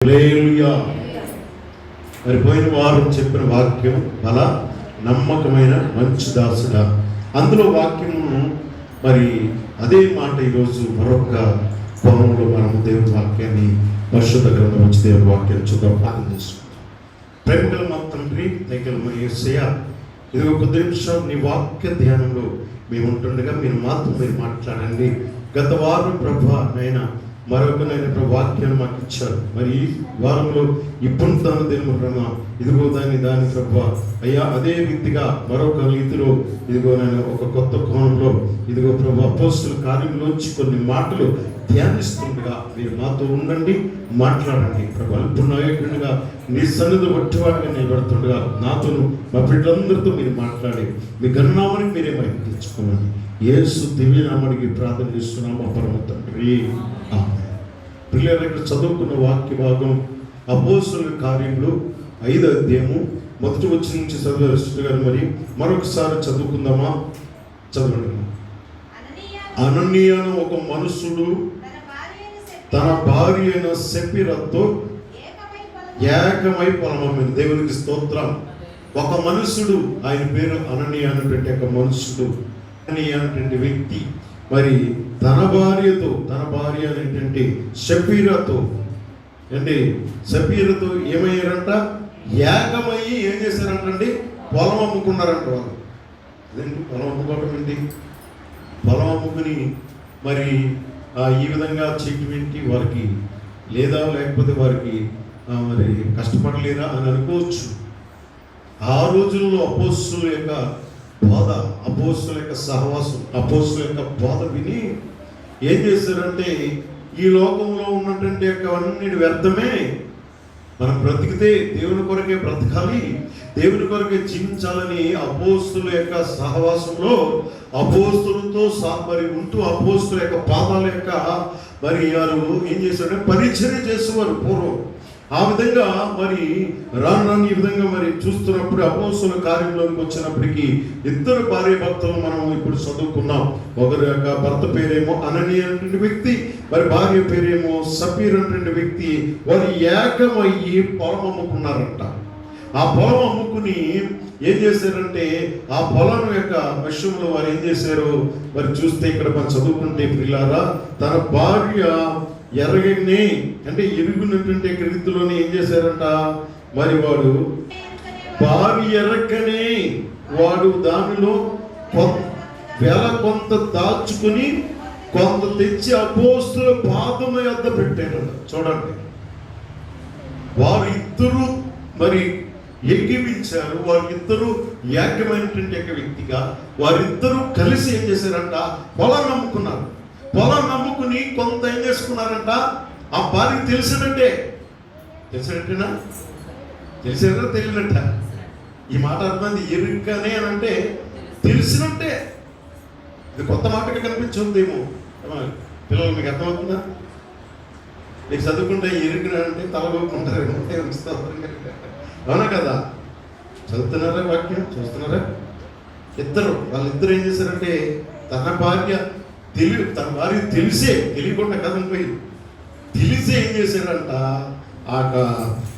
హల్లెలూయా. మరి పోయిన వారం చెప్పిన వాక్యం బల నమ్మకమైన మంచి దాసుడా. అందులో వాక్యము మరి అదే మాట ఈరోజు మరొక కోణంలో మనము దేవుని వాక్యాన్ని పరిశుద్ధ గ్రంథం నుంచి దేవుని వాక్యాన్ని చూద్దాం, ప్రార్థన చేసుకుంటాం. ప్రేమగల మా తండ్రి, దయగల యేసయ్యా, ఇదిగో కొద్ది నిమిషాలు నీ వాక్య ధ్యానంలో మేము ఉంటుండగా మీరు మాట్లాడండి. గత వారం ప్రభా నైనా మరొకనైనా వాక్యాన్ని మాకు ఇచ్చారు. మరి ఈ వారంలో ఇప్పుడు తాను దేవుడు ఇదిగో దాని ప్రభా అయ్యా అదే రీతిగా మరొక రీతిలో ఇదిగో నేను ఒక కొత్త కోణంలో ఇదిగో ప్రభు అపోస్తుల కార్యంలోంచి కొన్ని మాటలు ధ్యానిస్తుండగా మీరు మాతో ఉండండి, మాట్లాడండి ప్రభు. అల్ప నాయకుడిగా నీ సన్నిధి వట్టివాడిగా నిలబడుతుండగా నాతోను మా బిడ్డలందరితో మీరు మాట్లాడి మీ గణనామానికి మీరే మహిమ తెచ్చుకోమని యేసు దివ్యనామానికి ప్రార్థన చేస్తున్నాము పరమ తండ్రి, ఆమేన్. పిల్లలు ఇక్కడ చదువుకున్న వాక్య భాగం అపోస్తుల కార్యములు 5వ అధ్యాయము మొదటి వచనం నుంచి చదివారు గారు. మరి మరొకసారి చదువుకుందామా? చదవండి. అననీయ అను ఒక మనుషుడు తన భార్య అయిన సెపిరతో ఏకమై పొలమమ్మింది. దేవునికి స్తోత్రం. ఒక మనుషుడు, ఆయన పేరు అననీయ అనేటువంటి ఒక మనుషుడు, అననీయ అనేటువంటి వ్యక్తి మరి తన భార్య అనేటువంటి షపీరతో షపీరతో ఏమయ్యారంట? ఏకమయ్యి ఏం చేశారంటండి? పొలం అమ్ముకున్నారంట. వాళ్ళు అదేంటి పొలం అమ్ముకోవడం ఏంటి? పొలం అమ్ముకుని మరి ఈ విధంగా చేయటం ఏంటి? వారికి లేదా లేకపోతే వారికి మరి కష్టపడలేదా అని అనుకోవచ్చు. ఆ రోజుల్లో అపోస్తుల యొక్క బోధ, అపోస్తుల యొక్క సహవాసం, అపోస్తుల యొక్క బోధ విని ఏం చేశారంటే ఈ లోకంలో ఉన్నటువంటి యొక్క అన్నిటి వ్యర్థమే, మనం బ్రతికితే దేవుని కొరకే బ్రతకాలి, దేవుని కొరకే జీవించాలని అపోస్తుల యొక్క సహవాసంలో అపోస్తులతో మరి ఉంటూ అపోస్తుల యొక్క పాదాల యొక్క మరి వారు ఏం చేశారంటే పరిచర్య చేసేవారు పూర్వం. ఆ విధంగా మరి రాను ఈ విధంగా మరి చూస్తున్నప్పుడు అపోస్తుల కార్యంలోకి వచ్చినప్పటికీ ఇద్దరు భార్య భర్తలు మనం ఇప్పుడు చదువుకున్నాం. ఒకరి యొక్క భర్త పేరేమో అననీయ అనేటువంటి వ్యక్తి, మరి భార్య పేరేమో సపీర్ అనేటువంటి వ్యక్తి. వారు ఏకమయ్యి పొలం అమ్ముకున్నారంట. ఆ పొలం అమ్ముకుని ఏం చేశారంటే ఆ పొలం యొక్క విషయంలో వారు ఏం చేశారు మరి చూస్తే ఇక్కడ మనం చదువుకుంటే పిల్లారా, తన భార్య ఎరగనే అంటే ఎరుగునటువంటి రీతిలోనే ఏం చేశారంట మరి వాడు భార్య ఎరగనే వాడు దానిలో కొంత దాచుకుని కొంత తెచ్చి అపోస్తుల పాదం యొద్ద పెట్టారంట. చూడండి, వారు ఇద్దరు మరి ఏకీవించారు. వారిద్దరూ ఏకమైనటువంటి యొక్క వ్యక్తిగా వారిద్దరూ కలిసి ఏం చేశారంట? పొలం నమ్ముకున్నారు. పొలం నమ్ముకుని కొంత ఏం చేసుకున్నారంట? ఆ భార్యకి తెలిసినట్టేనా తెలియనట్ట? ఈ మాట అర్థమైంది. ఎరుకనే అని అంటే తెలిసినట్టే. ఇది కొత్త మాటగా కనిపించుందేమో పిల్లలు, మీకు అర్థమవుతుందా? మీకు చదువుకుంటే ఎరుకన అంటే తలగొక్కుంటారు, అవునా కదా? చదువుతున్నారా వాక్యం? చూస్తున్నారా? వాళ్ళిద్దరు ఏం చేశారంటే తన భార్య తెలియకుండా కదనిపోయి తెలిసే ఏం చేశారంట? ఆ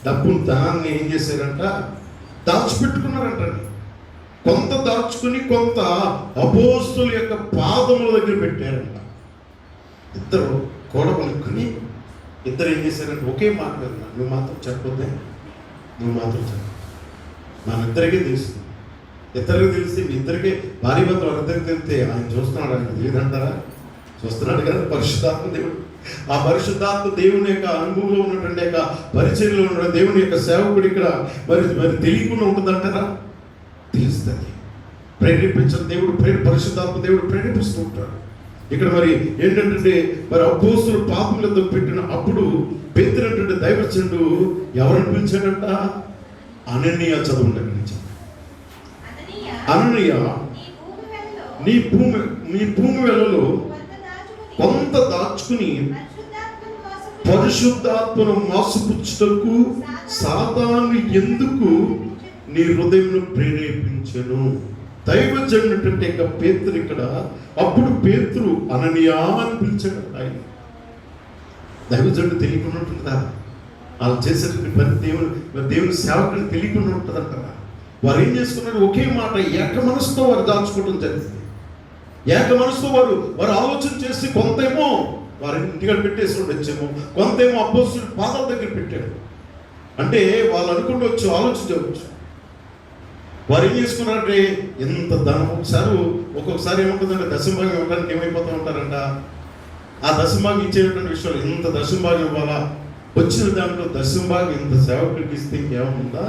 డబ్బును ధనాన్ని ఏం చేశారంట? దాచిపెట్టుకున్నారంట. కొంత దాచుకుని కొంత అపోస్తుల యొక్క పాదముల దగ్గర పెట్టారంట. ఇద్దరు కూడబలుక్కుని ఇద్దరు ఏం చేశారంటే ఒకే మాట కదా, నువ్వు మాత్రం చెప్పొద్దే, నువ్వు మాత్రం చెప్పు, మనిద్దరికీ తెలుసు. ఇద్దరికి తెలిసి మీ ఇద్దరికి భార్య భర్తలు ఇద్దరికి తెలిస్తే ఆయన చూస్తున్నాడు, ఆయనకు తెలియదంటారా? చూస్తున్నాడు కదా పరిశుద్ధాత్మ దేవుడు. ఆ పరిశుద్ధాత్మ దేవుని యొక్క అనుభవంలో ఉన్నటువంటి యొక్క పరిచర్యలో ఉన్న దేవుని యొక్క సేవకుడు ఇక్కడ మరి తెలియకుండా ఉంటుందంటారా? తెలుస్తుంది. ప్రేరేపించిన దేవుడు పరిశుద్ధాత్మ దేవుడు ప్రేరేపిస్తూ ఉంటాడు. ఇక్కడ మరి ఏంటంటే మరి అపోస్తుల పాపములతో పెట్టిన అప్పుడు పేతురు దైవజనుడు ఎవరిని పిలిచాడంట? అననీయ. చదవండి. అననీయ, నీ భూమి వెలలో కొంత దాచుకుని పరిశుద్ధాత్మను మోసపుచ్చుటకు సాతాను ఎందుకు నీ హృదయమును ప్రేరేపించెను? దైవజనుడు యొక్క పేతురు ఇక్కడ అప్పుడు పేతురు అననీయ అని పిలిచాడు. ఆయన దైవజనుడు తెలియకున్నట్టుందా? వాళ్ళు చేసేటువంటి పని దేవుని సేవకుని తెలియకుండా ఉంటుందంటారా? వారు ఏం చేసుకున్నారు? ఒకే మాట ఏక మనసుతో వారు దాచుకోవడం జరిగింది. ఏక మనసుతో వారు ఆలోచన చేసి కొంతేమో వారి ఇంటికాడ పెట్టేసి ఉండొచ్చేమో, కొంతేమో అపోస్తుల పాదాల దగ్గర పెట్టాడు. అంటే వాళ్ళు అనుకుంటవచ్చు, ఆలోచించవచ్చు. వారు ఏం చేసుకున్నారంటే ఎంత ధనం ఒక్కొక్కసారి ఏముంటుందంటే దశంభాగం ఇవ్వడానికి ఏమైపోతూ ఉంటారంట. ఆ దశంభాగం ఇచ్చేటువంటి విషయాలు ఎంత దశంభాగం ఇవ్వాలా, వచ్చిన దాంట్లో దశంభాగం ఇంత సేవకుడికి ఇస్తే ఇంకేముందా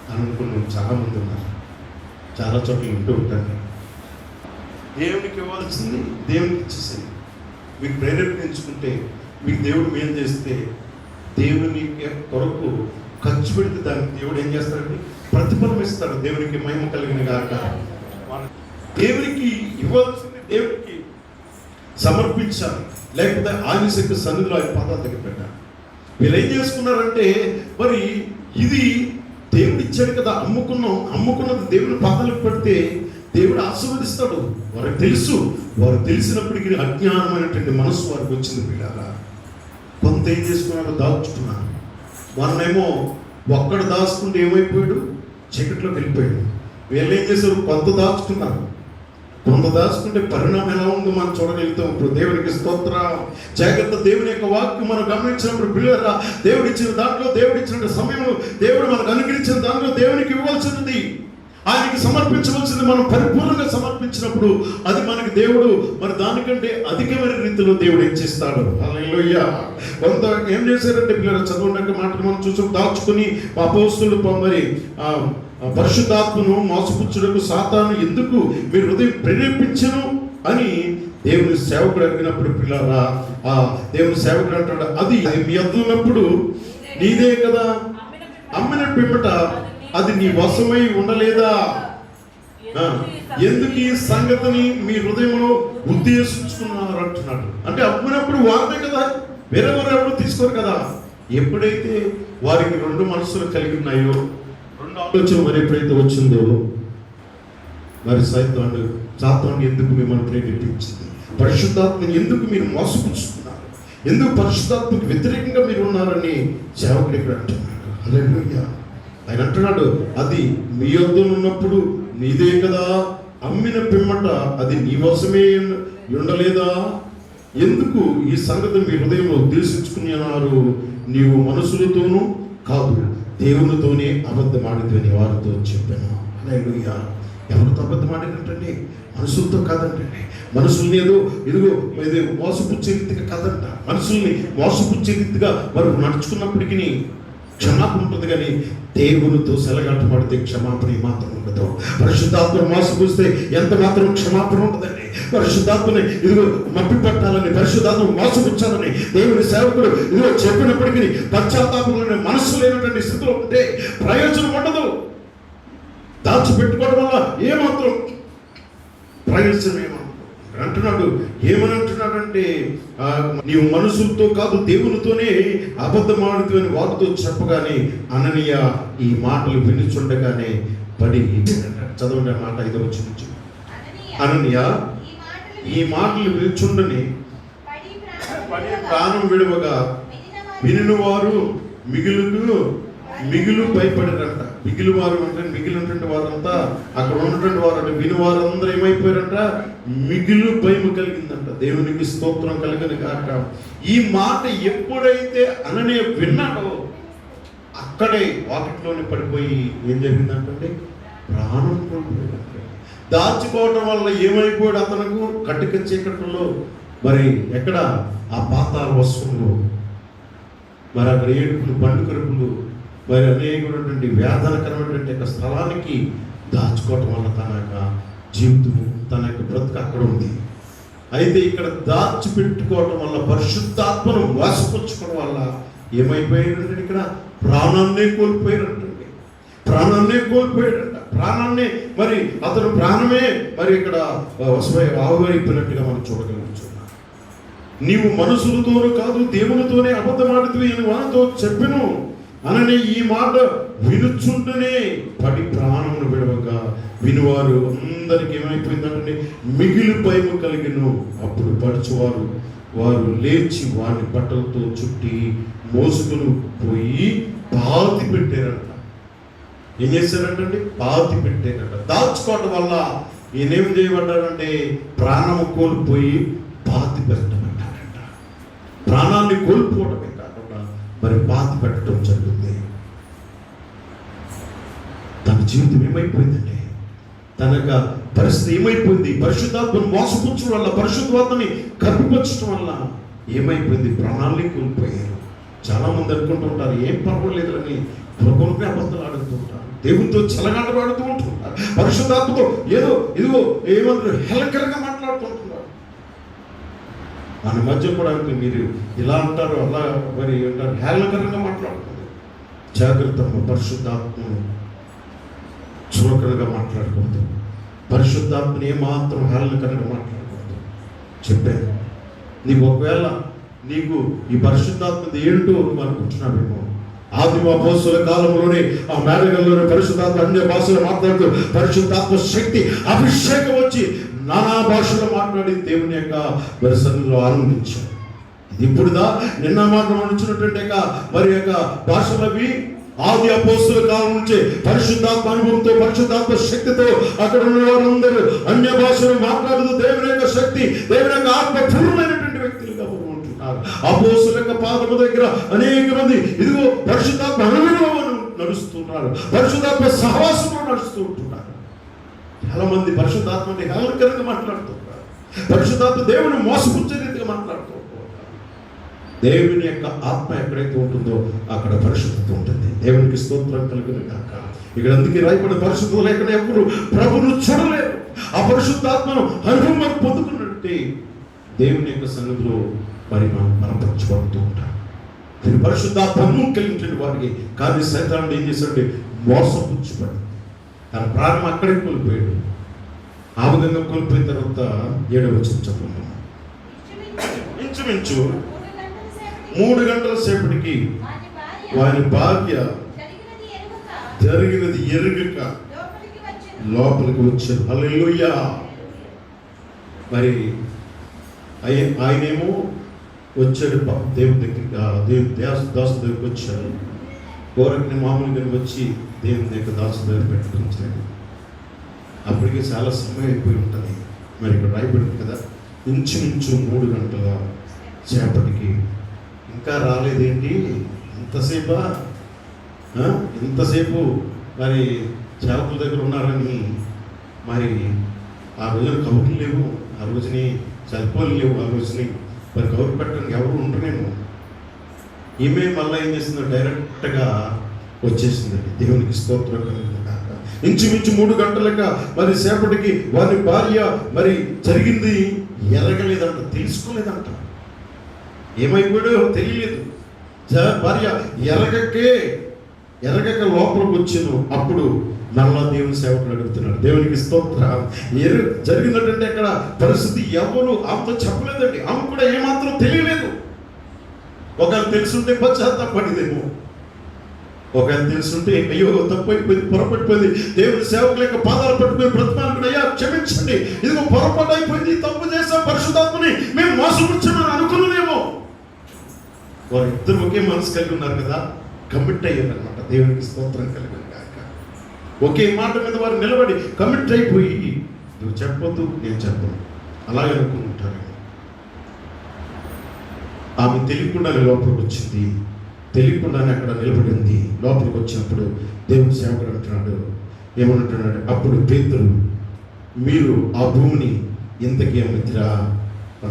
అని అనుకున్న చాలా మంది ఉన్నారు. చాలా చోట్ల వింటూ ఉంటాను. దేవునికి ఇవ్వాల్సింది దేవునికి ఇచ్చేసింది. మీకు ప్రేరేపించుకుంటే మీకు దేవుడు మేలు చేస్తే దేవుని కొరకు ఖర్చు పెడితే దానికి దేవుడు ఏం చేస్తాడండి? ప్రతిఫలం ఇస్తాడు. దేవునికి మహిమ కలిగిన గాక. దేవునికి ఇవ్వాల్సింది దేవునికి సమర్పించాలి, లేకపోతే ఆయన శక్తి సన్నిధిలో ఆయన పాదాల దగ్గర పెట్టాలి. వీళ్ళు ఏం చేసుకున్నారంటే మరి ఇది దేవుడు ఇచ్చాడు కదా, అమ్ముకున్నది దేవుని పాదాలకు పెడితే దేవుడు ఆశీర్వదిస్తాడు. వారికి తెలుసు. వారు తెలిసినప్పటికీ అజ్ఞానమైనటువంటి మనసు వారికి వచ్చింది. పిల్లరా కొంత ఏం చేసుకున్నారో దాచుకున్నారు. వాళ్ళేమో ఒక్కడు దాచుకుంటే ఏమైపోయాడు? చీకట్లోకి వెళ్ళిపోయాడు. వీళ్ళు ఏం చేశారు? కొంత దాచుకున్నారు. కొంత దాచుకుంటే పరిణామం ఎలా ఉందో మనం చూడగలుగుతాం. ఇప్పుడు దేవునికి స్తోత్ర. జాగ్రత్త. దేవుని యొక్క వాక్యం మనం గమనించినప్పుడు పిల్లరా, దేవుడు ఇచ్చిన దాంట్లో, దేవుడు ఇచ్చిన సమయంలో, దేవుడు మనకు అనుగ్రహించిన దాంట్లో దేవునికి ఇవ్వాల్సినది, ఆయనకి సమర్పించవలసింది మనం పరిపూర్ణంగా సమర్పించినప్పుడు అది మనకి దేవుడు మరి దానికంటే అధికమైన రీతిలో దేవుడు ఇచ్చేస్తాడు. హల్లెలూయా. కొంత ఏం చేశారంటే పిల్లలు చదువుకున్నాక మాటలు మనం చూసి దాచుకుని అపోస్తలుడు మరి పరిశుద్ధాత్మను మోసపుచ్చుటకు సాతాను ఎందుకు మీ హృదయం ప్రేరేపించను అని దేవుని సేవకుడు అడిగినప్పుడు పిల్లరా, ఆ దేవుని సేవకుడు అంటాడు, అది మీ వద్ద ఉన్నప్పుడు నీదే కదా, అమ్మిన పిమ్మట అది నీ వశమై ఉండలేదా? ఎందుకు ఈ సంగతిని మీ హృదయంలో ఉద్దేశించుకున్నారు అంటున్నాడు. అంటే అమ్మినప్పుడు వారిదే కదా, వేరెవరు ఎవరు తీసుకోరు కదా. ఎప్పుడైతే వారికి రెండు మనసులు కలిగి ఉన్నాయో, రెండు ఆలోచన మరి ఎప్పుడైతే వచ్చిందో, మరి సాతాను ఎందుకు మిమ్మల్ని ప్రేరేపించింది? పరిశుద్ధాత్మని ఎందుకు మీరు మోసపుచ్చుకున్నారు? ఎందుకు పరిశుద్ధాత్మకు వ్యతిరేకంగా మీరు ఉన్నారని సేవకుడు ఇక్కడ అంటున్నాడు. హల్లెలూయా. ఆయన అంటున్నాడు, అది మీ వద్ద ఉన్నప్పుడు నీదే కదా, అమ్మిన పిమ్మట అది నీ వశమే ఉండలేదా? ఎందుకు ఈ సంగతి మీ హృదయంలో ఉద్దేశించుకుని అన్నారు? నీవు మనుషులతోనూ కాదు దేవునితోనే అబద్ధమాడితే వారితో చెప్పాను. హల్లెలూయా. ఎవరితో అబద్ధమాడినట్టండి? మనుషులతో కాదంటండి. మనుషుల్ని ఇదిగో మోసపుచ్చే రీతిగా కాదంట. మనుషుల్ని మోసపుచ్చే రీతిగా వారు నడుచుకున్నప్పటికీ క్షమాపణ ఉంటుంది, కానీ దేవునితో సెలగాట పడితే క్షమాపణ మాత్రం ఉండదు. పరిశుద్ధాత్మను మోసపుస్తే ఎంత మాత్రం క్షమాపణ ఉంటుందండి. పరిశుద్ధాత్మని ఇదిగో మప్పి పట్టాలని, పరిశుద్ధాత్మను మోసపుచ్చాలని దేవుని సేవకుడు ఇదిగో చెప్పినప్పటికీ పశ్చాత్తాపంలోని మనస్సు లేనటువంటి స్థితిలో ఉంటే ప్రయోజనం ఉండదు. దాచిపెట్టుకోవడం వల్ల ఏమాత్రం ప్రయోజనం ఏమో అంటున్నాడు. ఏమని అంటున్నాడంటే, నీవు మనుషులతో కాదు దేవునితోనే అబద్ధమాడుతూ అని వారితో చెప్పగానే అననీయ ఈ మాటలు వినిచుండగానే పడి చదవండి ఆ మాట 5వ వచనం నుంచి. అననీయ ఈ మాటలు వినిచుండని పడి ప్రాణం విడువగా వినిన వారు మిగులు భయపడారంట. మిగిలి వారు అంటే మిగిలినటువంటి వారంతా అక్కడ ఉన్నటువంటి వారు అంటే విని వారందరూ ఏమైపోయారంట? మిగులు భయం కలిగిందంట. దేవునికి స్తోత్రం కలిగిన కాక. ఈ మాట ఎప్పుడైతే అననీయ విన్నాడో అక్కడే వాకిట్లోనే పడిపోయి ఏం జరిగిందంటే ప్రాణం కోల్పోయాడు. దాచుకోవటం వల్ల ఏమైపోయాడు? అతనుకు కటిక చీకట్లో మరి ఎక్కడ ఆ పాతాళ వస్తువులు, మరి అక్కడ ఏడుపులు, పండుకరుపులు, మరి అనేకమైనటువంటి వేదనకరమైనటువంటి యొక్క స్థలానికి దాచుకోవటం వల్ల తన యొక్క జీవితము, తన యొక్క బ్రతుకు అక్కడ ఉంది. అయితే ఇక్కడ దాచిపెట్టుకోవటం వల్ల, పరిశుద్ధాత్మను మోసపుచ్చుకోవడం వల్ల ఏమైపోయాడంటే ఇక్కడ ప్రాణాన్నే కోల్పోయారంటండి. ప్రాణాన్నే కోల్పోయాడంట. ప్రాణాన్ని మరి అతను ప్రాణమే మరి ఇక్కడ ఆవిరైపోయినట్టుగా మనం చూడగలుగుతున్నాం. నీవు మనుషులతోనూ కాదు దేవునితోనే అబద్ధమాడుతూ అని వారితో చెప్పెను. అనని ఈ మాట వినుచుంటేనే పడి ప్రాణమును విడవగా వినువారు అందరికి ఏమైపోయిందంటే మిగిలి భయము కలిగిను. అప్పుడు పడుచువారు వారు లేచి వారిని బట్టలతో చుట్టి మోసుకుని పోయి పాతి పెట్టారంట. ఏం చేశారంటే పాతి పెట్టారంట. దాచుకోవడం వల్ల ఈయనేం చేయబడ్డారంటే ప్రాణము కోల్పోయి పాతి పెట్టబడ్డారంట. ప్రాణాన్ని కోల్పోవడమే కాకుండా మరి పాతి పెట్టడం జరుగుతుంది. తన జీవితం ఏమైపోయిందంటే, తన యొక్క పరిస్థితి ఏమైపోయింది, పరిశుద్ధాత్మను మోసపుచ్చడం వల్ల, పరిశుద్ధాత్మని కప్పిపుచ్చడం వల్ల ఏమైపోయింది, ప్రాణాలని కోల్పోయారు. చాలా మంది అనుకుంటుంటారు ఏం పర్వాలేదని, కొనుక్కొని అబద్ధాలు ఆడుతూ ఉంటారు, దేవునితో చెలగాటలు ఆడుతూ ఉంటుంటారు, పరిశుద్ధాత్మతో ఏదో ఇదిగో ఏమంటారు హెలకరంగా మాట్లాడుతుంటున్నారు. మన మధ్య కూడా మీరు ఇలా అంటారు అలా మరి అంటారు, హేళనకరంగా మాట్లాడుతున్నారు. జాగ్రత్త, పరిశుద్ధాత్మను చులకనగా మాట్లాడకూడదు, పరిశుద్ధాత్మని ఏమాత్రం హేళనకరంగా మాట్లాడకూడదు. చెప్పాను నీకు ఒకవేళ నీకు ఈ పరిశుద్ధాత్మది ఏంటో నువ్వు అనుకుంటున్నావేమో. ఆదిమ అపోస్తలుల కాలంలోనే ఆ మేడగల్లోనే పరిశుద్ధాత్మ అన్య భాషలు మాట్లాడుతూ పరిశుద్ధాత్మ శక్తి అభిషేకం వచ్చి నానా భాషలో మాట్లాడి దేవుని యొక్క సన్నిధిలో ఆనందించారు. ఇది ఇప్పుడుదా నిన్న మాట్లాడుచున్నటువంటి మరి యొక్క భాషలవి ఆది అపోస్తలుల కాలం నుంచే పరిశుద్ధాత్మ అనుభవంతో పరిశుద్ధాత్మ శక్తితో అక్కడ ఉన్న వారందరూ అన్య భాషలు మాట్లాడుతూ దేవుని యొక్క శక్తి దేవుని యొక్క ఆత్మ పూర్ణమైనటువంటి వ్యక్తులుగా ఉంటున్నారు. అపోస్తలుల యొక్క పాదము దగ్గర అనేక మంది ఇదిగో పరిశుద్ధాత్మ అనుభవంలో నడుస్తున్నారు, పరిశుద్ధాత్మ సహవాసంలో నడుస్తూ ఉంటున్నారు. చాలా మంది పరిశుద్ధాత్మని హేళనకరంగా మాట్లాడుతుంటారు, పరిశుద్ధాత్మ దేవుని మోసపుచ్చే రీతిగా మాట్లాడుతూ ఉంటారు. దేవుని యొక్క ఆత్మ ఎక్కడైతే ఉంటుందో అక్కడ పరిశుద్ధత ఉంటుంది. దేవునికి స్తోత్రం కలుగును గాక. ఇక్కడ అందుకే రాయబడిన పరిశుద్ధత లేకుండా ఎవరు ప్రభువును చూడలేరు. ఆ పరిశుద్ధాత్మను అనుభవం పొందుకున్నట్టే దేవుని యొక్క సన్నిధిలో మరి మనం పంచబడుతూ ఉంటాం. దీని పరిశుద్ధాత్మను కలిగించిన వారికి కానీ సైతానుడు ఏం చేశాడంటే మోసపుచ్చుపడి తన ప్రాణం అక్కడే కోల్పోయాడు. ఆ విధంగా కోల్పోయిన తర్వాత 7వ వచనం చదువుతున్నాం. ఇంచుమించు 3 గంటల సేపటికి వారి భార్య జరిగినది ఎరుగక లోపలికి వచ్చారు. హల్లెలూయా. మరి ఆయనేమో వచ్చాడు దేవుని దగ్గరికి, దాసు దగ్గరికి వచ్చాడు. కోరకుని మామూలుగా వచ్చి దేవుని దగ్గర దాసు దగ్గర పెట్టుకుంటాడు. అప్పటికి చాలా సమయం అయిపోయి ఉంటుంది. మరి ఇక్కడ రాయబడింది కదా, ఇంచుమించు 3 గంటల సేపటికి ఇంకా రాలేదేంటి, ఇంతసేపు మరి సేవకుల దగ్గర ఉన్నారని. మరి ఆ రోజున కబుర్లు లేవు, ఆ రోజుని సెల్ఫోన్లు లేవు, ఆ రోజుని మరి కబురు పెట్టడానికి ఎవరు ఉండరేమో. ఈమె మళ్ళీ ఏం చేసిందో డైరెక్ట్గా వచ్చేసిందండి. దేవునికి స్తోత్రం కలుగును గాక. ఇంచుమించు 3 గంటలుగా మరి సేపటికి వారి భార్య మరి జరిగింది ఎరగలేదంట, తెలుసుకోలేదంట. ఏమైపోయాడో తెలియలేదు. భార్య ఎరగక లోపలికి వచ్చాను. అప్పుడు మళ్ళా దేవుని సేవకులు అడుగుతున్నాడు. దేవునికి స్తోత్రం. జరిగినటువంటి అక్కడ పరిస్థితి ఎవరు ఆమెతో చెప్పలేదండి. ఆమె కూడా ఏమాత్రం తెలియలేదు. ఒకవేళ తెలుసుంటే పశ్చాత్తాపడిందేమో, ఒకవేళ తెలుసుంటే అయ్యో తప్పైపోయింది, పొరపడిపోయింది, దేవుని సేవకుల యొక్క పాదాలు పట్టుకుని బ్రతమానుకుని అయ్యా క్షమించండి, ఇదిగో పొరపాటు అయిపోయింది, తప్పు చేసాం, పరిశుద్ధాత్మని మేము మోసపుచ్చామని అనుకున్నామేమో. వారిద్దరు ఒకే మనసు కలిగి ఉన్నారు కదా, కమిట్ అయ్యారనమాట. దేవునికి స్తోత్రం కలిగిన కాక. ఒకే మాట మీద వారు నిలబడి కమిట్ అయిపోయి నువ్వు చెప్పొద్దు నేను చెప్పను అలాగే అనుకుంటారు. ఆమె తెలియకుండానే లోపలికి వచ్చింది, తెలియకుండానే అక్కడ నిలబడింది. లోపలికి వచ్చినప్పుడు దేవుని సేవకుడు అంటున్నాడు, ఏమంటున్నాడు, అప్పుడు పేతురు మీరు ఆ భూమిని ఎంతకీ అమ్మితిరా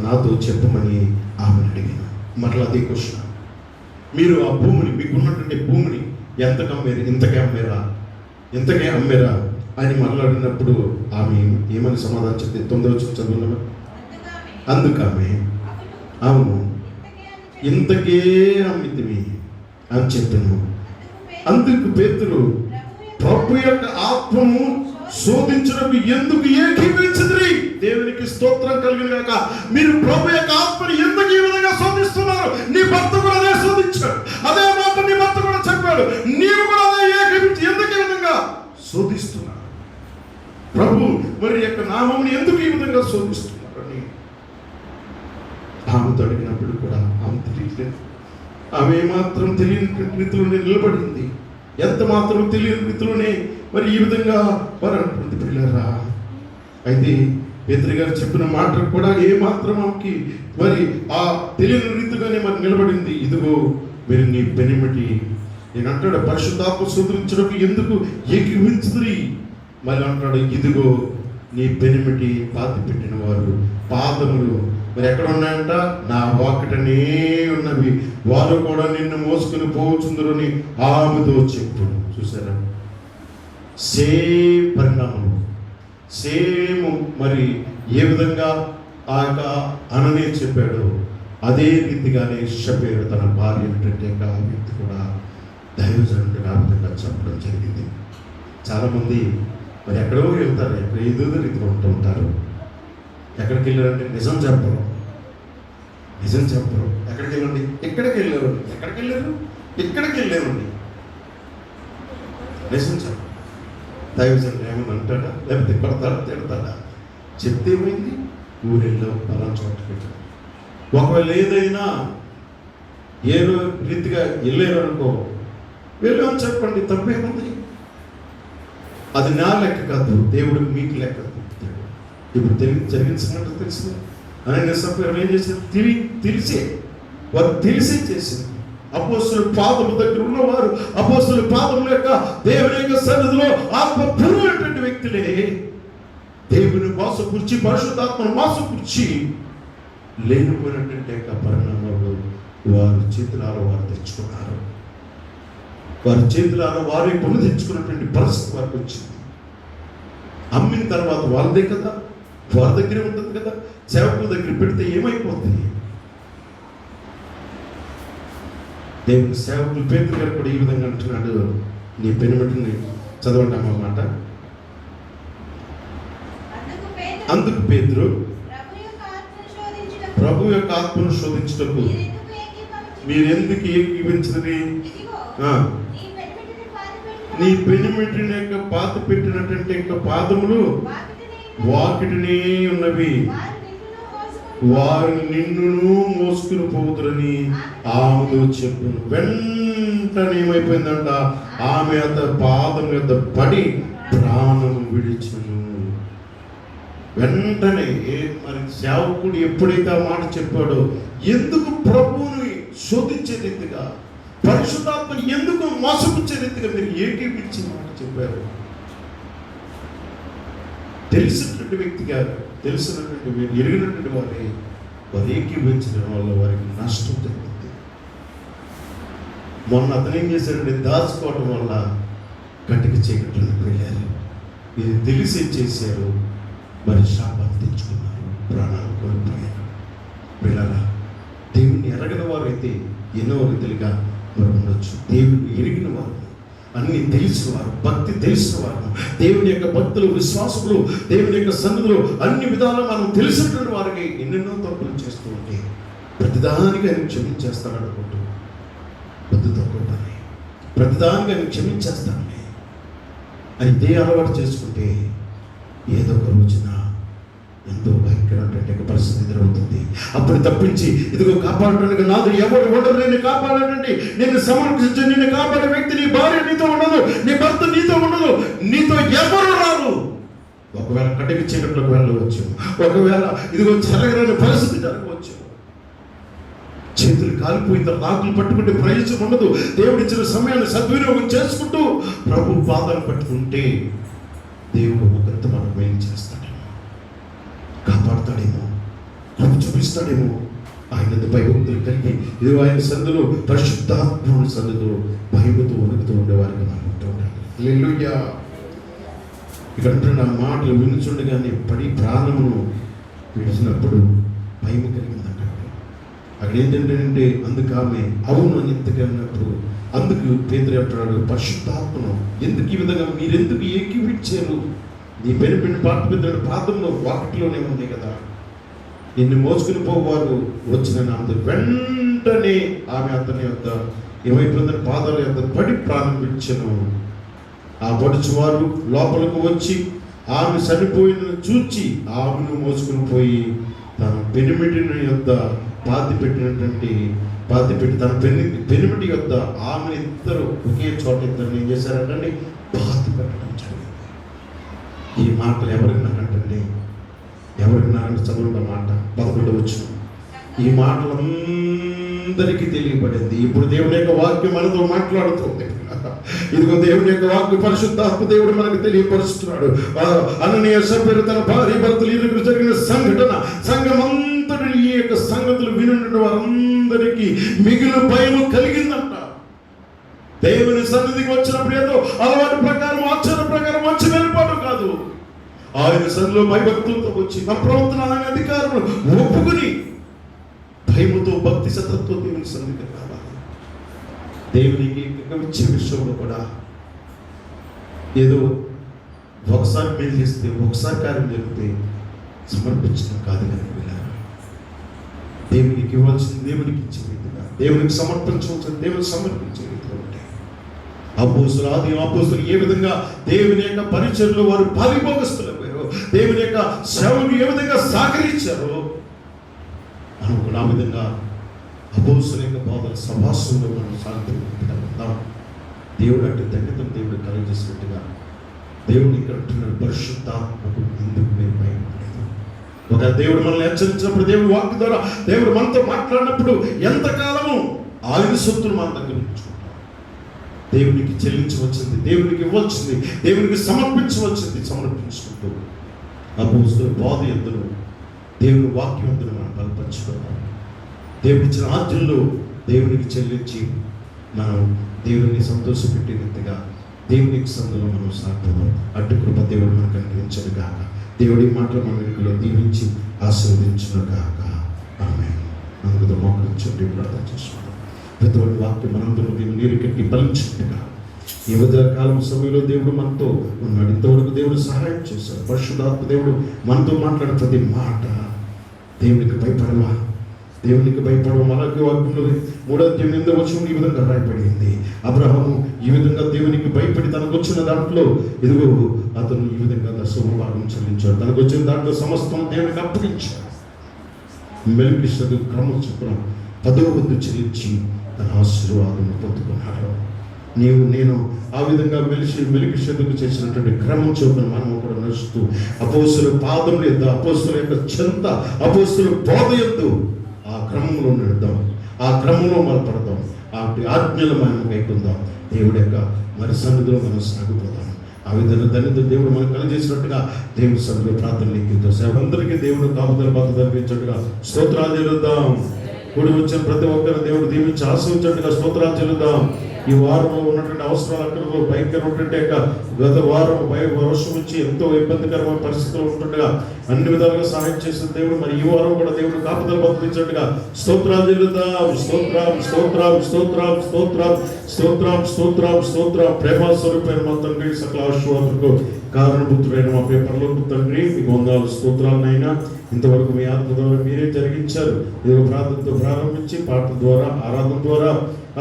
నాతో చెప్పమని ఆమెను అడిగాను. మరలా అదే క్వశ్చన్, మీరు ఆ భూమిని మీకున్నటువంటి భూమిని ఎంతకు అమ్మారు, ఇంతకే అమ్మారా అని మాట్లాడినప్పుడు ఆమె ఏమని సమాధానం చెప్తే 9వ వచనం చదువున్నామా. అందుకామె అవును ఇంతకే అమ్మితివి అని చెప్పాను. అందుకు పేతురు ప్రభు యొక్క ఆత్మను శోధించడానికి ఎందుకు ఏకీభవించదు? దేవునికి స్తోత్రం కలిగిన గాక. మీరు ప్రభు యొక్క ఆత్మని ఎందుకు ఈ విధంగా శోధిస్తున్నారు? నీ భర్త కూడా అదే శోధించాడు, అదే మాట నీ భర్త కూడా చెప్పాడు. అంటున్నాడు, నీవు కూడా అదే ఏకీపించి ఎందుకు ఈ విధంగా శోధిస్తున్నాడు? ప్రభు మరి యొక్క నామముని ఎందుకు ఈ విధంగా శోధిస్తున్నారని ఆమెతో అడిగినప్పుడు కూడా ఆమె తెలియలేదు. ఆమె మాత్రం తెలియని రీతిలోనే నిలబడింది. ఎంత మాత్రం తెలియని రీతిలోనే మరి ఈ విధంగా మరి అంటుంది పిల్లరా. అయితే పేతురు గారు చెప్పిన మాటలు కూడా ఏ మాత్రం ఆమెకి మరి ఆ తెలియని రీతిగానే మరి నిలబడింది. ఇదిగో మీరు నీ పెనిమిటి, నేను అంటాడు పరిశుద్ధాత్మ శోధించడానికి ఎందుకు ఏకీవించుదురి, మరి అంటాడు ఇదిగో నీ పెనిమిటి పాతి పెట్టిన వారు పాదములు మరి ఎక్కడ ఉన్నాయంట, నా వాకిటనే ఉన్నవి, వారు కూడా నిన్ను మోసుకుని పోవచ్చుందరని ఆమెతో చెప్పుడు. చూసారా, సేమ్ పరిణామం, సేమ్ మరి ఏ విధంగా ఆ యొక్క అననే చెప్పాడు అదే రీతిగానే షపేరు తన భార్య ఏంటంటే ఆ వ్యక్తి కూడా దైవజనుడిగా ఆ విధంగా చెప్పడం జరిగింది. చాలామంది మరి ఎక్కడో వెళ్తారు, ఎక్కడ ఏదో రీతిలో ఉంటూ ఉంటారు. ఎక్కడికి వెళ్ళారంటే నిజం చెప్పరు, నిజం చెప్పరు. ఎక్కడికి వెళ్ళండి, ఎక్కడికి వెళ్ళారు, ఎక్కడికి వెళ్ళారు, ఎక్కడికి వెళ్ళారండి, నిజం చెప్పరు. దైవజనుడు ఏమని అంటాడా, లేకపోతే కొడతాడా, తిడతాడా? చెప్తే ఏమైంది, ఊరెళ్ళో పలా చోట పెట్టాడు. ఒకవేళ ఏదైనా ఏ రీతిగా వెళ్ళారు అనుకో, వెళ్ళామని చెప్పండి, తప్పేముంది? అది నా లెక్క కాదు, దేవుడు మీకు లెక్క. ఇప్పుడు జరిగిన సంగతి తెలుసు. ఆయన సభ్యులు ఏం చేశారు, తెలిసే వారు తెలిసే చేసింది. అపోస్తుల పాదముల దగ్గర ఉన్నవారు అపోస్తుల పాదముల యొక్క దేవుని యొక్క సన్నిధిలో ఆత్మపూర్వమైనటువంటి వ్యక్తులే దేవుని మోసపుచ్చి పరిశుద్ధాత్మను మోసపుచ్చి లేనిపోయినటువంటి యొక్క పరిణామాలు వారి చేతులారా వారు తెచ్చుకున్నారు. వారి చేతులారా వారి కొను తెచ్చుకున్నటువంటి పరిస్థితి వారికి వచ్చింది. అమ్మిన తర్వాత వాళ్ళదే కదా, వారి దగ్గరే ఉంటుంది కదా. సేవకుల దగ్గర పెడితే ఏమైపోతుంది? దేవుని సేవకులు పేతురు గారు కూడా ఈ విధంగా అంటున్నాడు, నీ పెనిమిటిని చదవండి అన్నమాట. అందుకు పేతురు, ప్రభు యొక్క ఆత్మను శోధించుటకు మీరెందుకు ఏకీవించదని, నీ పెనిమిటిని యొక్క పాత పెట్టినటువంటి యొక్క పాదములు వాకిటినే ఉన్నవి, వారు నిన్నును మోసుకుని పోదురని ఆమెతో చెప్పును. వెంటనే ఏమైపోయిందంట, ఆమె అత పాదం యొక్క పడి ప్రాణం విడిచును. వెంటనే మరి సేవకుడు ఎప్పుడైతే ఆ మాట చెప్పాడో, ఎందుకు ప్రభువుని శోధించే రీతిగా, పరిశుద్ధాత్మని ఎందుకు మోసపుచ్చే రీతిగా మీరు ఏకీపించి మాట చెప్పారు. తెలిసినటువంటి వ్యక్తిగా, తెలిసినటువంటి మీరు ఎరిగినటువంటి వారి వారు ఏకీపించడం వల్ల వారికి నష్టం జరుగుతుంది. మొన్న అతను ఏం చేశాడంటే, దాచుకోవటం వల్ల కటిక చీకట్లకు వెళ్ళారు. ఇది తెలిసి చేశారు, మరి శాపాలు తెచ్చుకున్నారు, ప్రాణాలు కోల్పోయారు. వెళ్ళారా, దేవుని ఎరగని వారు అయితే ఎన్నో రీతిలుగా మరి ఉండొచ్చు. దేవుని ఎరిగిన వారు, అన్ని తెలిసిన వారు, భక్తి తెలిసిన వారు, దేవుని యొక్క భక్తులు, విశ్వాసకులు, దేవుని యొక్క సన్నిధిలో అన్ని విధాలు మనం తెలిసినటువంటి వారికి ఎన్నెన్నో తప్పులు చేస్తూ ఉంటే ప్రతిదానికి ఆయన క్షమించేస్తాడు అనుకుంటూ బుద్ధి తక్కువని, ప్రతిదానికి ఆయన క్షమించేస్తాడని అయితే అలవాటు చేసుకుంటే ఏదో ఒక రోజున ఎంతో భయంకరమైనటువంటి పరిస్థితి ఎదురవుతుంది. అప్పుడు తప్పించి ఇదిగో కాపాడడానికి నాదు ఎవరు ఉండరు, నిన్ను కాపాడండి, నిన్ను సమర్పించి నిన్ను కాపాడే వ్యక్తి నీ భార్య నీతో ఉండదు, నీ భర్త నీతో ఉండదు, నీతో ఎవరు రారు. ఒకవేళ కటిక చీకట్లోకి వెళ్ళవచ్చు, ఒకవేళ ఇదిగో జరగని పరిస్థితి జరగవచ్చు. చేతులు కాలిపోయిన నాకులు పట్టుకుంటే ప్రయోజనం ఉండదు. దేవుడిచ్చిన సమయాన్ని సద్వినియోగం చేసుకుంటూ ప్రభు పాదాలు పట్టుకుంటే దేవుడు ఒకరిత మనకు ఏం చేస్తాడేమో, కాపాడుతాడేమో, కృప చూపిస్తాడేమో. ఆయన భయభక్తులు కలిగి ఇది ఆయన సందులో పరిశుద్ధాత్మని సందులో భయముతో వణుకుతూ ఉండేవారికి మనం ఉంటూ ఉండాలి. హల్లెలూయా. ఇక్కడ నా మాటలు వినుచుండగానే పడి ప్రాణమును విడిచినప్పుడు భయం కలిగిందంట. అక్కడ ఏంటంటే అందుకు ఆమె అవును అని ఎంతకన్నప్పుడు అందుకు పేతురు అంటున్నాడు, పరిశుద్ధాత్మను ఎందుకు ఈ విధంగా మీరెందుకు ఏకీవించారు? నీ పెను పాత పెద్దడు పాదంలో వాకిటిలోనే ఉంది కదా, నిన్ను మోసుకుని పోవారు వచ్చిన అందరు. వెంటనే ఆమె అతని యొక్క ఏమైపోయిందని పాదాల యొక్క పడి ప్రాణం విడిచెను. ఆ పడుచువారు లోపలికి వచ్చి ఆమె చనిపోయిన చూచి ఆమెను మోసుకుని పోయి తన పెనిమిటిని యొద్ద పాతిపెట్టి తన పెనిమిటి యొద్ద ఆమె ఇద్దరు ఒకే చోట ఇద్దరిని ఏం చేశారంటే పాతి పెట్టడం జరిగింది. ఈ మాటలు ఎవరిన్నారంటే చదువున్న మాట 11 వచనం. ఈ మాటలందరికీ తెలియబడింది. ఇప్పుడు దేవుని యొక్క వాక్యం మనతో మాట్లాడుతుంది. ఇదిగో దేవుని యొక్క వాక్య పరిశుద్ధాత్మ దేవుడు మనకు తెలియపరుస్తున్నాడు. అననీయ సభ్యులు తన భార్య భర్తలు ఇరువురు జరిగిన సంఘటన సంఘమంతటి ఈ యొక్క సంగతులు వినుండి వారందరికీ మిగిలిన భయం కలిగిందంట. దేవుని సన్నిధికి వచ్చినప్పుడు ఏదో అలవాటు ప్రకారం ఆచార ప్రకారం మంచి వెళ్ళిపోవడం కాదు. ఆయన సన్నిధిలో భయభక్తులతో వచ్చి నా ప్రవర్తన ఆయన అధికారులు ఒప్పుకుని భయముతో భక్తి శ్రద్ధతో దేవుని సన్నిధికి రావాలి. దేవునికి ఇచ్చే విషయంలో కూడా ఏదో ఒకసారి మేలు చేస్తే ఒకసారి కార్యం జరిగితే సమర్పించడం కాదు కానీ వెళ్ళారు. దేవునికి ఇవ్వాల్సింది దేవునికి ఇచ్చే రీతిగా, దేవునికి సమర్పించవలసింది దేవునికి సమర్పించే రీతిగా ఉంటాయి. అపోస్తులు ఏ విధంగా దేవుని యొక్క పరిచయంలో వారు పాలిభోగస్తులయ్యారో, దేవుని యొక్క సేవను ఏ విధంగా సహకరించారో అనుకున్న ఆ విధంగా అపోస్తుల యొక్క బోధన సభాసంలో మనం సాగుతాం. దేవుడు అంటే ధన్యతను దేవుడు కలిగజేసినట్టుగా దేవుడు ఇక్కడ పరిశుద్ధాత్మకు ఎందుకు మీరు భయపడలేదు? ఒక దేవుడు మనల్ని హెచ్చరించినప్పుడు, దేవుడు వాక్కు ద్వారా దేవుడు మనతో మాట్లాడినప్పుడు ఎంతకాలము ఆయన సొత్తును మన దగ్గర ఉంచుకుంటాం. దేవునికి చెల్లించవచ్చింది, దేవునికి ఇవ్వాల్సింది, దేవునికి సమర్పించవచ్చింది సమర్పించుకుంటూ అపోస్తుల బోధ ఎందును దేవుని వాక్యం ఎందును మనం బలపరుచుకోవాలి. దేవుడి ఇచ్చిన ఆజ్ఞల్లో దేవునికి చెల్లించి మనం దేవుని సంతోషపెట్టే రీతిగా దేవునికి సందులో మనం సాగుతాం. అడ్డు కృప దేవుడు మనకు అనుగ్రహించడు గాక. దేవుడి మాటలు మన వెనుకలో దీవించి ఆశీర్వదించును గాక. ఆమేన్. అందులో మోకరించండి, ప్రార్థన చేసుకుంటాం. ప్రతివాడి వాక్యం మనందరూ దేవుని నీరు కట్టి బలించినట్టుగా ఈ కాలం సమయంలో దేవుడు మనతో ఉన్నాడు. ఇంతవరకు దేవుడు సహాయం చేశాడు. పరిశుద్ధాత్మ దేవుడు మనతో మాట్లాడే ప్రతి మాట దేవునికి భయపడవా, దేవునికి భయపడడం. అలాగే వాక్యంలో 3:8 వచనం ఈ విధంగా రాయబడింది. అబ్రహాము ఈ విధంగా దేవునికి భయపడి తనకు వచ్చిన దాంట్లో ఇదిగో అతను ఈ విధంగా దశమ భాగం చెల్లించాడు. తనకు వచ్చిన దాంట్లో సమస్తం దేవునికి అప్పగించాడు. మెల్కీషెదెకు క్రమం చొప్పున 10వ వంతు చెల్లించి తన ఆశీర్వాదం పొందుకున్నాడు. నేను ఆ విధంగా మెల్కీషెదెకు చేసినటువంటి క్రమం చొప్పున మనం కూడా నడుస్తూ అపోస్తుల పాదం యొద్ద, అపోస్తుల యొక్క చెంత, అపోస్తుల బోధ యొద్ద ఆ క్రమంలో నడుద్దాం, ఆ క్రమంలో మలపడదాం, ఆ ఆజ్ఞలు మనం కైకుందాం. దేవుడి యొక్క మరి సన్నిధిలో మనం సాగిపోదాం. ఆ విధంగా ధన్యత దేవుడు మనకు కలిగజేసినట్టుగా దేవుడి సన్నిధిలో ప్రార్థన లెక్కిద్దాం. సేవందరికీ దేవుడు కాపుదల భద్రత అనిపించట్టుగా స్తోత్రాలు చెల్లిద్దాం. కూడి వచ్చిన ప్రతి ఒక్కరు దేవుడు దీవించి ఆశీర్వదించట్టుగా స్తోత్రాలు చెల్లిద్దాం. ఈ వారంలో ఉన్నటువంటి అవసరాలు అక్కడ భయంకర ఉన్నటువంటి గత వారం వర్షం వచ్చి ఎంతో ఇబ్బందికరమైన పరిస్థితులు ఉంటుండగా అన్ని విధాలుగా సహాయం చేసిన దేవుడు మరి ఈ వారం కూడా దేవుడు కాపుదల భద్రించట్టుగా స్తోత్రాలు చెల్లిద్దాం. స్తోత్రం స్తోత్రం స్తోత్రం స్తోత్రం స్తోత్రం స్తోత్రం స్తోత్రం. ప్రేమ స్వరూపమైన మా తండ్రి, సకల ఆశీర్వాదాలకు కారణభూతుడైన మా పరలోక తండ్రి, మీకు వందనాలు స్తోత్రాలనైనా ఇంతవరకు మీ ఆత్మ ద్వారా మీరే జరిగించారు. ఇదిగో ప్రార్థనతో ప్రారంభించి పాట ద్వారా, ఆరాధన ద్వారా,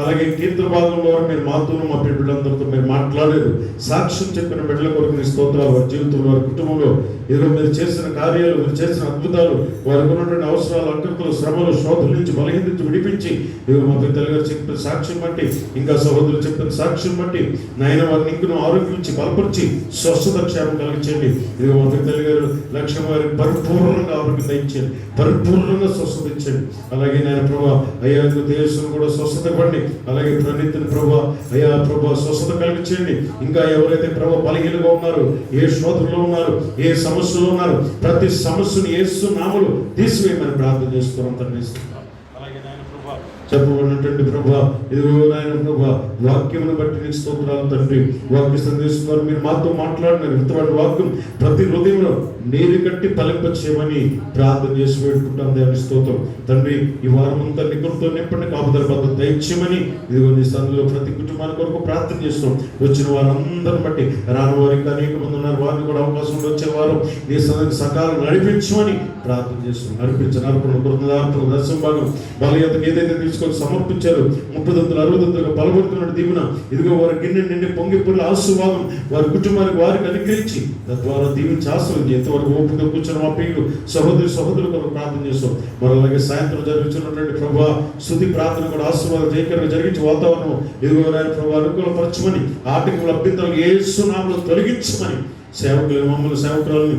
అలాగే కీర్తన భాగం ద్వారా మీరు మాతోనూ మా బిడ్డలందరితో మీరు మాట్లాడారు. సాక్ష్యం చెప్పిన బిడ్డల కొరకు మీ స్తోత్రాలు. వారి జీవితంలో, వారి కుటుంబంలో ఏదో మీరు చేసిన కార్యాలు, మీరు చేసిన అద్భుతాలు, వారికి ఉన్నటువంటి అవసరాలు, అక్కర్తలు, శ్రమలు, శోధుల నుంచి బలహీనత విడిపించి ఇదిగో మా పెద్దలు గారు చెప్పిన సాక్ష్యం బట్టి, ఇంకా సహోదరులు చెప్పిన సాక్ష్యం బట్టి నాయన వారిని ఇంకనూ ఆరోగ్యం ఇచ్చి బలపరిచి స్వస్థత క్షేమం కలిగించండి. ఇదిగో మా పెద్దలు గారు లక్ష్యం వారికి పరిపూర్ణంగా ఆరోగ్యం దయచేయండి, పరిపూర్ణంగా స్వస్థత ఇచ్చండి. అలాగే నేను ప్రభా అయ్యా దేశం కూడా స్వస్థత పడి, అలాగే ప్రణీతిని ప్రభా అయ్యా ప్రభా స్వస్థత కలిగించండి. ఇంకా ఎవరైతే ప్రభా బలహీనంగా ఉన్నారు, ఏ శోధనలో ఉన్నారు, ఏ సమస్యలో ఉన్నారు, ప్రతి సమస్యను యేసు నామములో తీసివేయమని ప్రార్థన చేస్తున్నాం తండ్రి. అలాగే నాయన ప్రభా చెప్పబడినటువంటి ప్రభా ఇదిగో నాయన ప్రభా వాక్యమును బట్టి నీకు స్తోత్రాలు తండ్రి. వాక్య సందేశం ద్వారా మీరు మాతో మాట్లాడినారు. ఇంతవాడి వాక్యం ప్రతి హృదయంలో నీరు కట్టి ఫలింప చేయమని ప్రార్థన చేసి పెట్టుకుంటాం. దేవుని స్తోత్రం తండ్రి. ఈ వారం అంతా నికులతో నింపండి, కాపుదల భద్రత దయచేయమని ఇదిగో నీ సందులో ప్రతి కుటుంబానికి కొరకు ప్రార్థన చేస్తాం. వచ్చిన వారందరిని బట్టి రాని వారికి అనేక మంది ఉన్నారు, వారిని కూడా అవకాశం వచ్చే వారం నీ సందరికి సకాలం నడిపించమని ప్రార్థన చేస్తున్నాం. నడిపించిన అర్పణ, కృతజ్ఞతార్పణ, దర్శనం భాగం బలహీనతకు ఏదైతే తీసుకొని తీసుకొని సమర్పించారు. 30-60 బలపడుతున్న దీవెన ఇదిగో వారి గిన్నె నిండి పొంగి పొర్లి ఆశీర్వాదం వారి కుటుంబానికి వారికి అనుగ్రహించి తద్వారా దీవించి ఆశీర్వదించి ఎంతవరకు ఓపిక కూర్చొని మా ప్రియులు సహోదరులు కొరకు ప్రార్థన చేస్తాం. మరి అలాగే సాయంత్రం జరుగుతున్నటువంటి ప్రభా స్తుతి ప్రార్థన కూడా ఆశీర్వాదం జయకరంగా జరిగించి వాతావరణం ఇదిగో నాయన ప్రభా అనుకూలపరచమని, ఆటంకుల అభ్యంతరాలు యేసు నామములో తొలగించమని సేవకులు మమ్మల్ని సేవకురాలని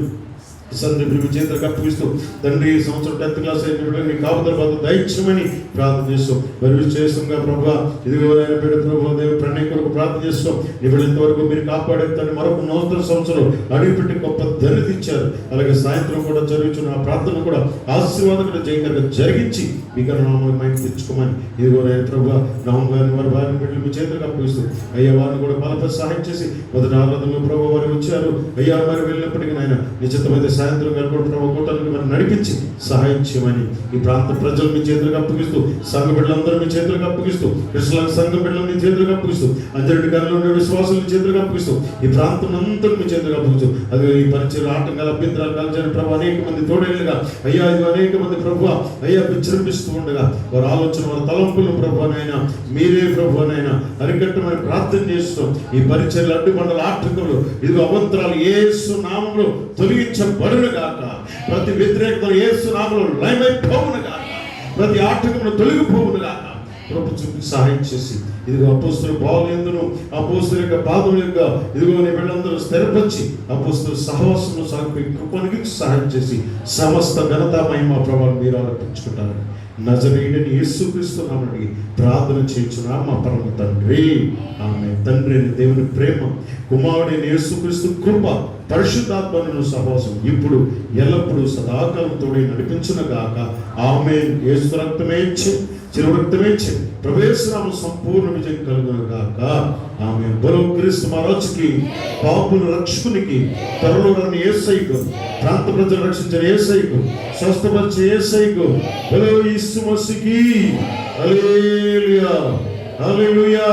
సందర్భం చేతులకు అప్పగిస్తూ తండ్రి ఈ సంవత్సరం 10th క్లాస్ అయినప్పుడు నీ కాపుదల భద్రత దయచేయమని ప్రార్థన చేస్తాం. మరి చేస్తాంగా ప్రభా ఇదిగో ఆయన బిడ్డ ప్రభా దేవుడు ప్రణయ కొరకు ప్రార్థన చేస్తాం. ఇప్పుడు ఇంతవరకు మీరు కాపాడేస్తాను మరొక నూతన సంవత్సరం అడుగుపెట్టి గొప్ప ధన్యత ఇచ్చారు. అలాగే సాయంత్రం కూడా జరుగుతున్న ఆ ప్రార్థన కూడా ఆశీర్వాదంగా జయకరంగా జరిగించి మీకు నామం మైండ్ తెచ్చుకోమని ఇదిగో ఆయన ప్రభా నామం గారిని వారి భార్య బిడ్డలు మీ చేతులకు అప్పగిస్తూ అయ్యా వారిని కూడా బలపరి సహాయం చేసి మొదటి ఆరాధనలో ప్రభావ వారు వచ్చారు. అయ్యా వారు వెళ్ళినప్పటికీ నాయన నిశ్చితమైతే సాయంత్రం గారు కూడా ప్రభావ కూటానికి మరి నడిపించి సహాయం చేయమని ఈ ప్రాంత ప్రజలు మీ చేతులకు అప్పగిస్తూ సంఘ బిడ్డలందరూ మీ చేతులకు అప్పగిస్తూ కృష్ణ సంఘం బిడ్డలు మీ చేతులకు అప్పగిస్తూ అందరి గారిలో ఉండే విశ్వాసులు మీ చేతులకు అప్పగిస్తూ ఈ ప్రాంతం అంతా మీ చేతులకు అప్పగిస్తూ అదే ఈ పరిచయం ఆటంకాల అభ్యంతరాలు కలిసిన ప్రభావ అనేక మంది తోడేళ్ళుగా అయ్యా ఇది అనేక మంది ప్రభావ అయ్యా విజృంభిస్తూ ఉండగా వారి ఆలోచన వారి తలంపులు ప్రభువనైనా మీరే ప్రభువనైనా అరికట్టమని ప్రార్థన చేస్తాం. ఈ పరిచర్లు అడ్డుబండల ఆటంకులు ఇదిగో అవంతరాలు యేసు నామములో తొలగించబడును గాక. ప్రతి వ్యతిరేకత యేసు నామములో లయమైపోవును గాక. ప్రతి ఆటంకములు తొలగిపోవును గాక. ప్రభు చూపి సహాయం చేసి ఇదిగో అపోస్తుల బాగులేందును అపోస్తుల యొక్క పాదముల యొక్క ఇదిగో నీ బిడ్డలందరూ స్థిరపరిచి అపోస్తుల సహవాసంలో సాగిపోయి కృపనికి సహాయం చేసి సమస్త ఘనత మహిమ ప్రభావం మీరు ఆలోచించుకుంటారు. నజరేయుడైన యేసుక్రీస్తు నామమున ప్రార్థన చేయుచున్నాము మా పరమ తండ్రి. ఆమె తండ్రి అయిన దేవుని ప్రేమ, కుమారుడైన యేసుక్రీస్తు కృప, పరిశుద్ధాత్మను సహవాసం ఇప్పుడు ఎల్లప్పుడూ సదాకాలం తోడే నడిపించునుగాక. ఆమేన్. యేసు రక్తమే చిరు రక్తమే ప్రవేశనామ సంపూర్ణ విజయం కలుగునుగాక. ఆమేన్. బలో క్రీస్తు మహారాజుకి, పాపుల రక్షకునికి, త్వరలో రాని యేసయ్యకు, ప్రాంత ప్రజలు రక్షించిన యేసయ్యకు, స్వస్థపరిచే యేసయ్యకు, బలో యేసు మసీకి. హల్లెలూయా హల్లెలూయా.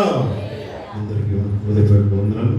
అందరికీ హృదయపూర్వక వందనాలు.